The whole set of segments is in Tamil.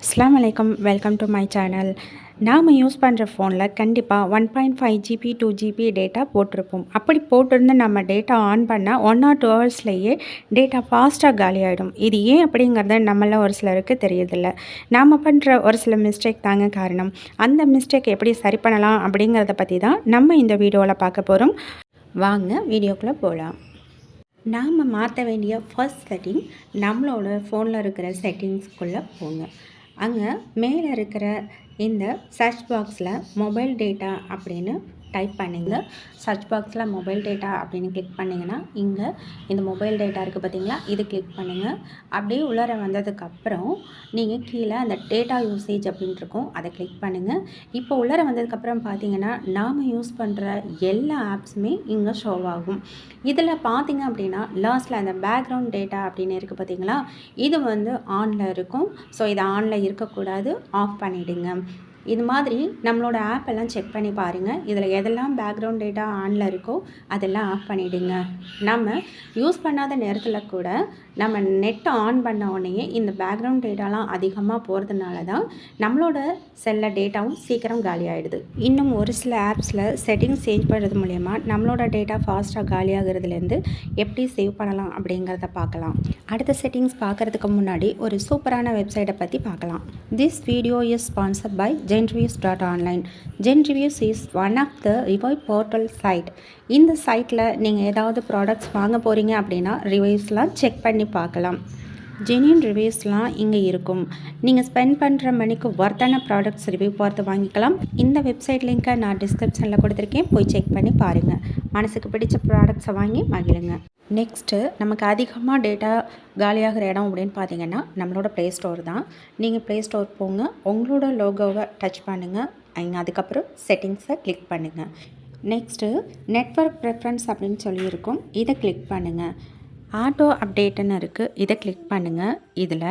அஸ்ஸலாமு அலைக்கும், வெல்கம் டு மை சேனல். நாம் யூஸ் பண்ணுற ஃபோனில் கண்டிப்பாக 1.5 ஜிபி 2 ஜிபி டேட்டா போட்டிருப்போம். அப்படி போட்டிருந்து நம்ம டேட்டா ஆன் பண்ணால் 1 or 2 ஹவர்ஸ்லேயே டேட்டா ஃபாஸ்ட்டாக காலி ஆகிடும். இது ஏன் அப்படிங்கிறத நம்மள ஒரு சிலருக்கு தெரியதில்லை. நாம் பண்ணுற ஒரு சில மிஸ்டேக் தாங்க காரணம். அந்த மிஸ்டேக் எப்படி சரி பண்ணலாம் அப்படிங்கிறத பற்றி தான் நம்ம இந்த வீடியோவில் பார்க்க போகிறோம். வாங்க வீடியோக்குள்ளே போகலாம். நாம் மாற்ற வேண்டிய ஃபர்ஸ்ட் செட்டிங், நம்மளோட ஃபோனில் இருக்கிற செட்டிங்ஸ்குள்ளே போங்க. அங்கே மேலே இருக்கிற இந்த சர்ச் பாக்ஸில் மொபைல் டேட்டா அப்படின்னு டைப் பண்ணிங்க. சர்ச் பாக்ஸில் மொபைல் டேட்டா அப்படின்னு கிளிக் பண்ணிங்கன்னா இங்கே இந்த மொபைல் டேட்டா இருக்குது பார்த்தீங்களா, இது கிளிக் பண்ணுங்கள். அப்படியே உள்ளார வந்ததுக்கப்புறம் நீங்கள் கீழே அந்த டேட்டா யூசேஜ் அப்படின்ட்டு இருக்கும், அதை கிளிக் பண்ணுங்கள். இப்போ உள்ளார வந்ததுக்கப்புறம் பார்த்தீங்கன்னா நாம் யூஸ் பண்ணுற எல்லா ஆப்ஸுமே இங்கே ஷோ ஆகும். இதில் பார்த்தீங்க அப்படின்னா லாஸ்ட்டில் அந்த பேக்ரவுண்ட் டேட்டா அப்படின்னு இருக்குது பார்த்தீங்களா, இது ஆனில் இருக்கும். ஸோ இது ஆனில் இருக்கக்கூடாது, ஆஃப் பண்ணிவிடுங்க. இது மாதிரி நம்மளோட ஆப்பெல்லாம் செக் பண்ணி பாருங்கள். இதில் எதெல்லாம் பேக்ரவுண்ட் டேட்டா ஆனில் இருக்கோ அதெல்லாம் ஆஃப் பண்ணிவிடுங்க. நம்ம யூஸ் பண்ணாத நேரத்தில் கூட நம்ம நெட்டை ஆன் பண்ண உடனே இந்த பேக்ரவுண்ட் டேட்டாலாம் அதிகமாக போகிறதுனால தான் நம்மளோட செல்ல டேட்டாவும் சீக்கிரம் காலி ஆகிடுது. இன்னும் ஒரு சில ஆப்ஸில் செட்டிங்ஸ் சேஞ்ச் பண்ணுறது மூலயமா நம்மளோட டேட்டா ஃபாஸ்ட்டாக காலியாகிறதுலேருந்து எப்படி சேவ் பண்ணலாம் அப்படிங்கிறத பார்க்கலாம். அடுத்த செட்டிங்ஸ் பார்க்குறதுக்கு முன்னாடி ஒரு சூப்பரான வெப்சைட்டை பற்றி பார்க்கலாம். This video is sponsored by genreviews.online. genreviews is one of the review portal site. இந்த சைட்டில் நீங்கள் ஏதாவது ப்ராடக்ட்ஸ் வாங்க போகிறீங்க அப்படின்னா ரிவ்யூஸ்லாம் செக் பண்ணி பார்க்கலாம். ஜென்யூன் ரிவ்யூஸ்லாம் இங்கே இருக்கும். நீங்கள் ஸ்பெண்ட் பண்ணுற மணிக்கு ஒர்த்தான ப்ராடக்ட்ஸ் ரிவ்யூ பார்த்து வாங்கிக்கலாம். இந்த வெப்சைட் லிங்க்கை நான் டிஸ்கிரிப்ஷனில் கொடுத்துருக்கேன், போய் செக் பண்ணி பாருங்கள். மனசுக்கு பிடிச்ச ப்ராடக்ட்ஸை வாங்கி மகிழுங்க. நெக்ஸ்ட்டு நமக்கு அதிகமாக டேட்டா காலியாகிற இடம் அப்படின்னு பார்த்தீங்கன்னா நம்மளோட ப்ளே ஸ்டோர் தான். நீங்கள் ப்ளே ஸ்டோர் போங்க, உங்களோட லோகோவை டச் பண்ணுங்கள், அதுக்கப்புறம் செட்டிங்ஸை கிளிக் பண்ணுங்கள். நெக்ஸ்ட்டு நெட்வொர்க் ப்ரெஃபரன்ஸ் அப்படின்னு சொல்லியிருக்கோம், இதை கிளிக் பண்ணுங்கள். ஆட்டோ அப்டேட்டுன்னு இருக்குது, இதை கிளிக் பண்ணுங்கள். இதில்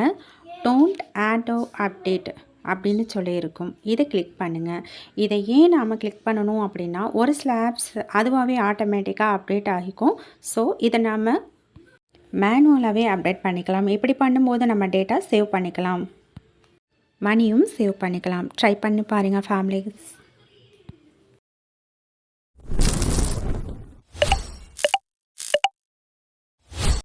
டோன்ட் ஆட்டோ அப்டேட் அப்படின்னு சொல்லியிருக்கும், இதை கிளிக் பண்ணுங்கள். இதை ஏன் நாம் கிளிக் பண்ணணும் அப்படின்னா ஒரு சில ஆப்ஸ் அதுவாகவே ஆட்டோமேட்டிக்காக அப்டேட் ஆகிக்கும். ஸோ இதை நாம் மேனுவலாகவே அப்டேட் பண்ணிக்கலாம். இப்படி பண்ணும்போது நம்ம டேட்டா சேவ் பண்ணிக்கலாம், மணியும் சேவ் பண்ணிக்கலாம். ட்ரை பண்ணி பாருங்கள் ஃபேமிலிஸ்.